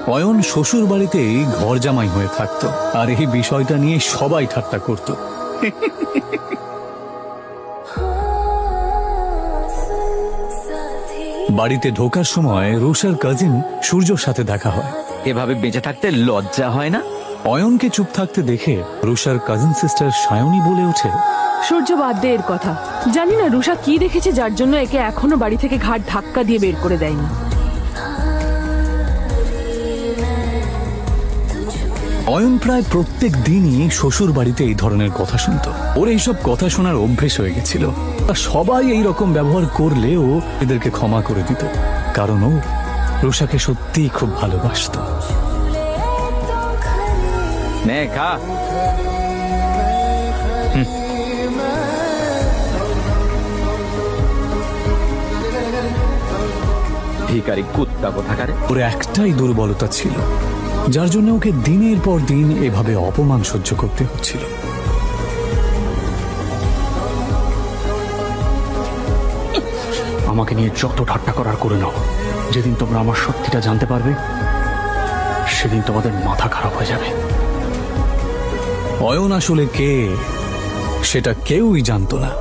অয়ন শ্বশুর বাড়িতেই ঘর জামাই হয়ে থাকতো, আর এই বিষয়টা নিয়ে সবাই ঠাট্টা করত। বাড়িতে ঢোকার সময় রুষার কাজিন সূর্যর সাথে দেখা হয়। এভাবে বেঁচে থাকতে লজ্জা হয় না? অয়নকে চুপ থাকতে দেখে রুষার কাজিন সিস্টার সায়নী বলে ওঠে, সূর্য বাদ দে এর কথা। জানি না রুষা কি দেখেছে যার জন্য একে এখনো বাড়ি থেকে ঘাট ধাক্কা দিয়ে বের করে দেয়নি। অয়ন প্রায় প্রত্যেক দিনই শ্বশুর বাড়িতে এই ধরনের কথা শুনত। ওর এইসব কথা শোনার অভ্যেস হয়ে গেছিল। আর সবাই এই রকম ব্যবহার করলেও এদেরকে ক্ষমা করে দিত, কারণ ও রুষাকে সত্যিই খুব ভালোবাসত। নে খা। ভিখারি কুত্তা কোথাকারে। ওর একটাই দুর্বলতা ছিল, যার জন্য ওকে দিনের পর দিন এভাবে অপমান সহ্য করতে হচ্ছিল। আমাকে নিয়ে যত ঠাট্টা করার করে নাও, যেদিন তোমরা আমার সত্যিটা জানতে পারবে সেদিন তোমাদের মাথা খারাপ হয়ে যাবে। অয়ন আসলে কে সেটা কেউই জানতো না।